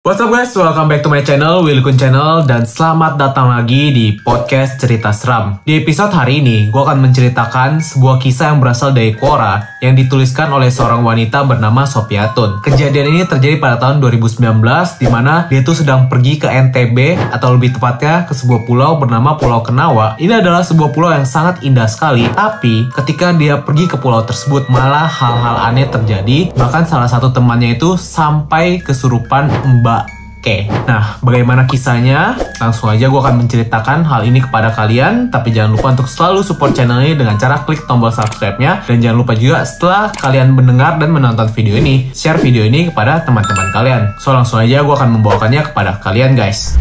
What's up guys, welcome back to my channel, Willy Kun Channel, dan selamat datang lagi di podcast Cerita Seram. Di episode hari ini, gue akan menceritakan sebuah kisah yang berasal dari Quora yang dituliskan oleh seorang wanita bernama Sopiatun. Kejadian ini terjadi pada tahun 2019, di mana dia tuh sedang pergi ke NTB, atau lebih tepatnya ke sebuah pulau bernama Pulau Kenawa. Ini adalah sebuah pulau yang sangat indah sekali, tapi ketika dia pergi ke pulau tersebut, malah hal-hal aneh terjadi. Bahkan salah satu temannya itu sampai kesurupan Mbak. Oke, nah bagaimana kisahnya? Langsung aja gue akan menceritakan hal ini kepada kalian. Tapi jangan lupa untuk selalu support channel ini dengan cara klik tombol subscribe-nya. Dan jangan lupa juga setelah kalian mendengar dan menonton video ini, share video ini kepada teman-teman kalian. So langsung aja gue akan membawakannya kepada kalian guys.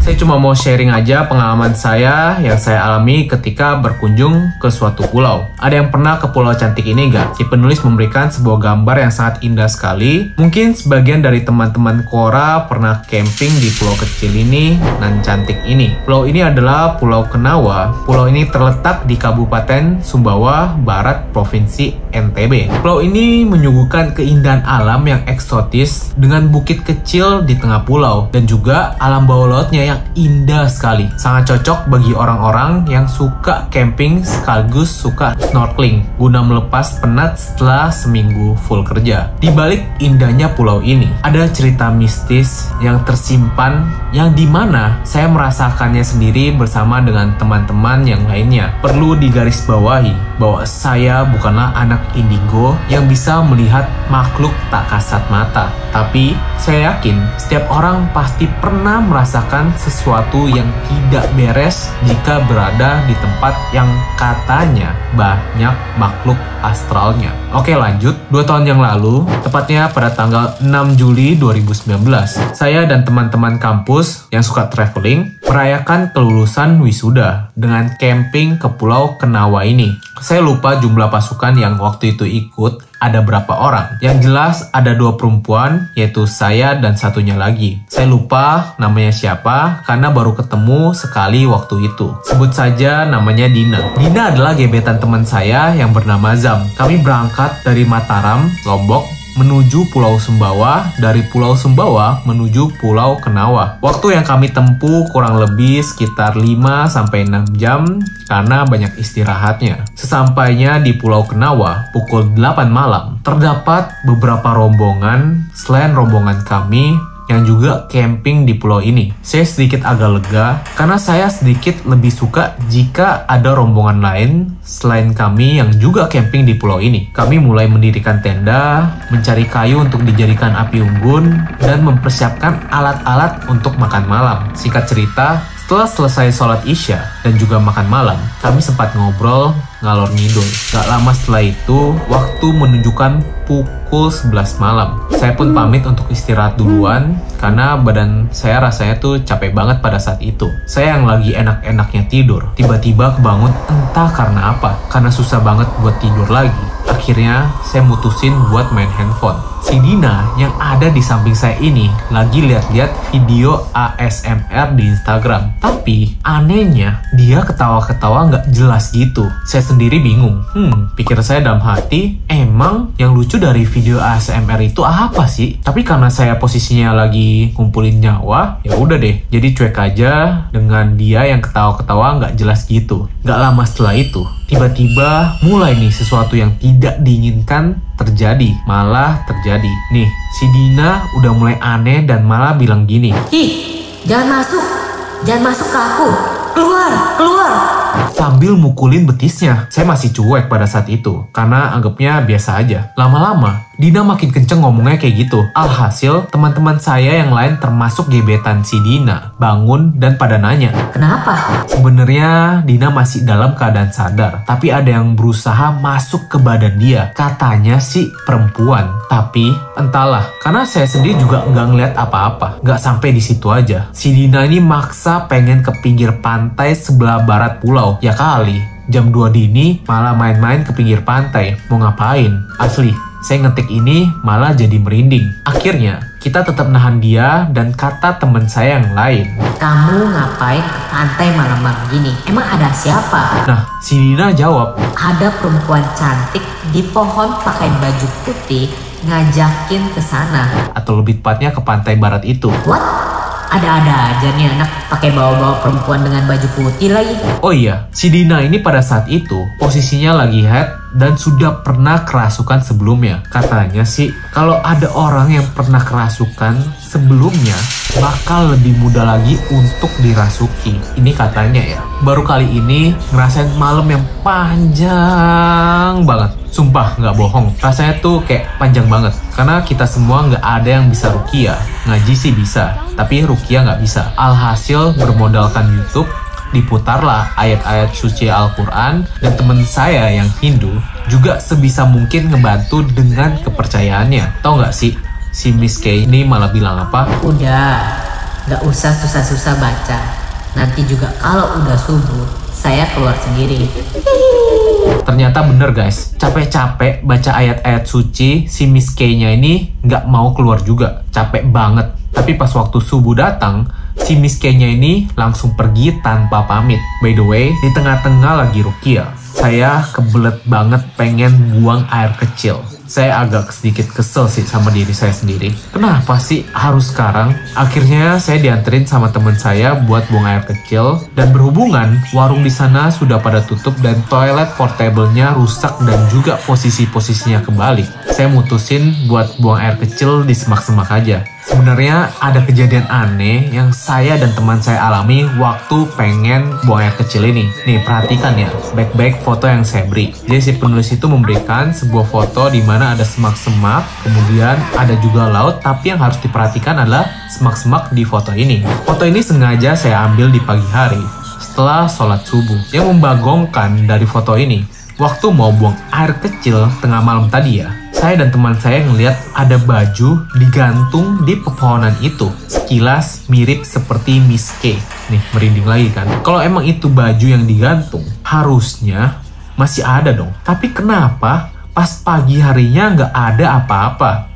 Saya cuma mau sharing aja pengalaman saya yang saya alami ketika berkunjung ke suatu pulau. Ada yang pernah ke pulau cantik ini nggak? Si penulis memberikan sebuah gambar yang sangat indah sekali. Mungkin sebagian dari teman-teman Quora pernah camping di pulau kecil ini dan cantik ini. Pulau ini adalah Pulau Kenawa. Pulau ini terletak di Kabupaten Sumbawa Barat, Provinsi NTB. Pulau ini menyuguhkan keindahan alam yang eksotis dengan bukit kecil di tengah pulau dan juga alam bawah lautnya yang indah sekali. Sangat cocok bagi orang-orang yang suka camping sekaligus suka snorkeling guna melepas penat setelah seminggu full kerja. Di balik indahnya pulau ini ada cerita mistis yang tersimpan yang dimana saya merasakannya sendiri bersama dengan teman-teman yang lainnya. Perlu digarisbawahi bahwa saya bukanlah anak indigo yang bisa melihat makhluk tak kasat mata. Tapi saya yakin setiap orang pasti pernah merasakan sesuatu yang tidak beres jika berada di tempat yang katanya banyak makhluk astralnya. Oke lanjut, 2 tahun yang lalu, tepatnya pada tanggal 6 Juli 2019, saya dan teman-teman kampus yang suka traveling merayakan kelulusan wisuda dengan camping ke Pulau Kenawa ini. Saya lupa jumlah pasukan yang waktu itu ikut ada berapa orang. Yang jelas ada 2 perempuan, yaitu saya dan satunya lagi. Saya lupa namanya siapa karena baru ketemu sekali waktu itu. Sebut saja namanya Dina. Dina adalah gebetan teman saya yang bernama Zam. Kami berangkat dari Mataram, Lombok, menuju Pulau Sumbawa, dari Pulau Sumbawa menuju Pulau Kenawa. Waktu yang kami tempuh kurang lebih sekitar 5-6 jam karena banyak istirahatnya. Sesampainya di Pulau Kenawa pukul 8 malam, terdapat beberapa rombongan selain rombongan kami yang juga camping di pulau ini. Saya sedikit agak lega karena saya sedikit lebih suka jika ada rombongan lain selain kami yang juga camping di pulau ini. Kami mulai mendirikan tenda, mencari kayu untuk dijadikan api unggun, dan mempersiapkan alat-alat untuk makan malam. Singkat cerita, setelah selesai sholat isya dan juga makan malam, kami sempat ngobrol ngalor ngidul. Gak lama setelah itu, waktu menunjukkan pukul 11 malam. Saya pun pamit untuk istirahat duluan karena badan saya rasanya tuh capek banget pada saat itu. Saya yang lagi enak-enaknya tidur, tiba-tiba kebangun entah karena apa. Karena susah banget buat tidur lagi. Akhirnya saya mutusin buat main handphone. Si Dina yang ada di samping saya ini lagi lihat-lihat video ASMR di Instagram. Tapi anehnya dia ketawa-ketawa nggak jelas gitu. Saya sendiri bingung. Pikir saya dalam hati, emang yang lucu dari video ASMR itu apa sih? Tapi karena saya posisinya lagi ngumpulin nyawa, ya udah deh. Jadi cuek aja dengan dia yang ketawa-ketawa nggak jelas gitu. Nggak lama setelah itu, tiba-tiba mulai nih sesuatu yang tidak diinginkan terjadi, malah terjadi. Nih, si Dina udah mulai aneh dan malah bilang gini, "Ih, jangan masuk ke aku, keluar. Sambil mukulin betisnya. Saya masih cuek pada saat itu, karena anggapnya biasa aja. Lama-lama, Dina makin kenceng ngomongnya kayak gitu. Alhasil, teman-teman saya yang lain termasuk gebetan si Dina bangun dan pada nanya, Kenapa? sebenarnya Dina masih dalam keadaan sadar, tapi ada yang berusaha masuk ke badan dia. Katanya sih perempuan, tapi entahlah, karena saya sendiri juga nggak ngeliat apa-apa. Nggak sampai di situ aja. Si Dina ini maksa pengen ke pinggir pantai sebelah barat pulau. Ya kali, jam 2 dini malah main-main ke pinggir pantai. Mau ngapain? Asli, Saya ngetik ini malah jadi merinding. Akhirnya, kita tetap nahan dia dan kata teman saya yang lain. Kamu ngapain ke pantai malam-malam gini? Emang ada siapa? Nah, si Dina jawab, Ada perempuan cantik di pohon pakai baju putih ngajakin ke sana. atau lebih tepatnya ke pantai barat itu. What? Ada-ada aja nih anak pakai bawa-bawa perempuan dengan baju putih lagi. Oh iya, si Dina ini pada saat itu posisinya lagi head dan sudah pernah kerasukan sebelumnya. Katanya sih, kalau ada orang yang pernah kerasukan sebelumnya, bakal lebih mudah lagi untuk dirasuki. Ini katanya ya. Baru kali ini ngerasain malam yang panjang banget. Sumpah nggak bohong, rasanya tuh kayak panjang banget. Karena kita semua nggak ada yang bisa ruqyah. Ngaji sih bisa, tapi ruqyah nggak bisa. Alhasil bermodalkan YouTube, diputarlah ayat-ayat suci Al-Quran, dan temen saya yang Hindu juga sebisa mungkin ngebantu dengan kepercayaannya. Tahu nggak sih, si Miss K ini malah bilang apa? Udah, gak usah susah-susah baca. Nanti juga kalau udah subuh, saya keluar sendiri. Ternyata bener guys, capek-capek baca ayat-ayat suci, si Miss K-nya ini nggak mau keluar juga. Capek banget. Tapi pas waktu subuh datang, si Miss K-nya ini langsung pergi tanpa pamit. By the way, di tengah-tengah lagi ruqyah, saya kebelet banget pengen buang air kecil. Saya agak sedikit kesel sih sama diri saya sendiri. Kenapa sih harus sekarang? Akhirnya saya dianterin sama teman saya buat buang air kecil. Dan berhubungan, warung di sana sudah pada tutup dan toilet portable-nya rusak dan juga posisi-posisinya kebalik. Saya mutusin buat buang air kecil di semak-semak aja. Sebenarnya ada kejadian aneh yang saya dan teman saya alami waktu pengen buang air kecil ini. Nih, perhatikan ya, baik-baik foto yang saya beri. Jadi si penulis itu memberikan sebuah foto di mana ada semak-semak, kemudian ada juga laut, tapi yang harus diperhatikan adalah semak-semak di foto ini. Foto ini sengaja saya ambil di pagi hari, setelah sholat subuh. Yang membagongkan dari foto ini, waktu mau buang air kecil tengah malam tadi ya, saya dan teman saya ngeliat ada baju digantung di pepohonan itu. Sekilas mirip seperti Miss K. Nih, merinding lagi kan. Kalau emang itu baju yang digantung, harusnya masih ada dong. Tapi kenapa pas pagi harinya nggak ada apa-apa?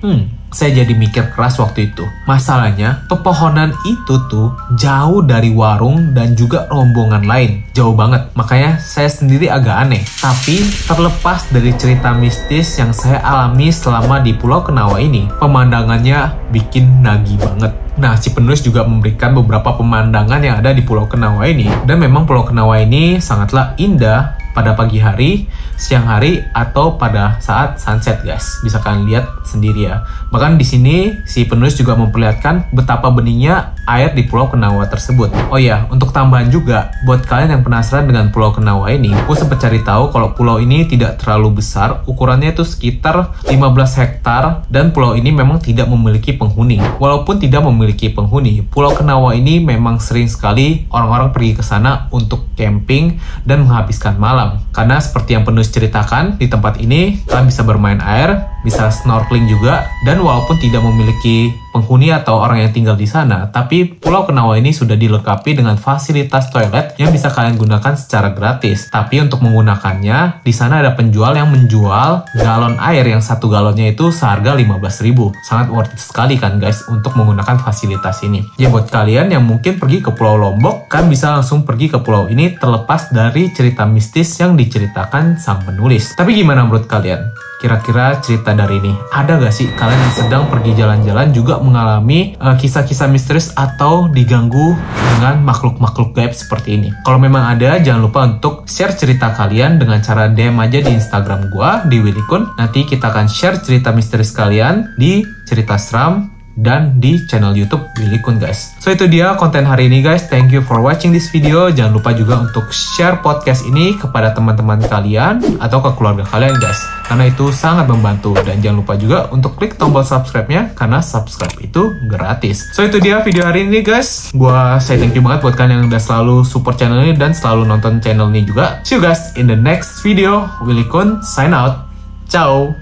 Saya jadi mikir keras waktu itu. Masalahnya, pepohonan itu tuh jauh dari warung dan juga rombongan lain. Jauh banget, makanya saya sendiri agak aneh. Tapi, terlepas dari cerita mistis yang saya alami selama di Pulau Kenawa ini, pemandangannya bikin nagih banget. Nah, si penulis juga memberikan beberapa pemandangan yang ada di Pulau Kenawa ini. Dan memang Pulau Kenawa ini sangatlah indah pada pagi hari, siang hari, atau pada saat sunset guys. Bisa kalian lihat sendiri ya. Bahkan di sini si penulis juga memperlihatkan betapa beningnya air di Pulau Kenawa tersebut. Oh ya, untuk tambahan juga, buat kalian yang penasaran dengan Pulau Kenawa ini, aku sempat cari tahu kalau pulau ini tidak terlalu besar, ukurannya itu sekitar 15 hektar, dan pulau ini memang tidak memiliki penghuni. Walaupun tidak memiliki penghuni, Pulau Kenawa ini memang sering sekali orang-orang pergi ke sana untuk camping dan menghabiskan malam. Karena seperti yang penulis ceritakan, di tempat ini kalian bisa bermain air, bisa snorkeling juga, dan walaupun tidak memiliki penghuni atau orang yang tinggal di sana, tapi Pulau Kenawa ini sudah dilengkapi dengan fasilitas toilet yang bisa kalian gunakan secara gratis. Tapi untuk menggunakannya, di sana ada penjual yang menjual galon air yang satu galonnya itu seharga 15.000. Sangat worth it sekali kan guys untuk menggunakan fasilitas ini. Ya buat kalian yang mungkin pergi ke Pulau Lombok, kan bisa langsung pergi ke pulau ini terlepas dari cerita mistis yang diceritakan sang penulis. Tapi gimana menurut kalian? Kira-kira cerita dari ini, ada gak sih kalian yang sedang pergi jalan-jalan juga mengalami kisah-kisah misterius atau diganggu dengan makhluk-makhluk gaib seperti ini? Kalau memang ada, jangan lupa untuk share cerita kalian dengan cara DM aja di Instagram gua, di Willy Kun. Nanti kita akan share cerita misterius kalian di Cerita Seram dan di channel YouTube Willy Kun guys. So itu dia konten hari ini guys. Thank you for watching this video. Jangan lupa juga untuk share podcast ini kepada teman-teman kalian atau ke keluarga kalian guys, karena itu sangat membantu. Dan jangan lupa juga untuk klik tombol subscribe-nya, karena subscribe itu gratis. So itu dia video hari ini guys. Gua say thank you banget buat kalian yang udah selalu support channel ini dan selalu nonton channel ini juga. See you guys in the next video. Willy Kun sign out. Ciao.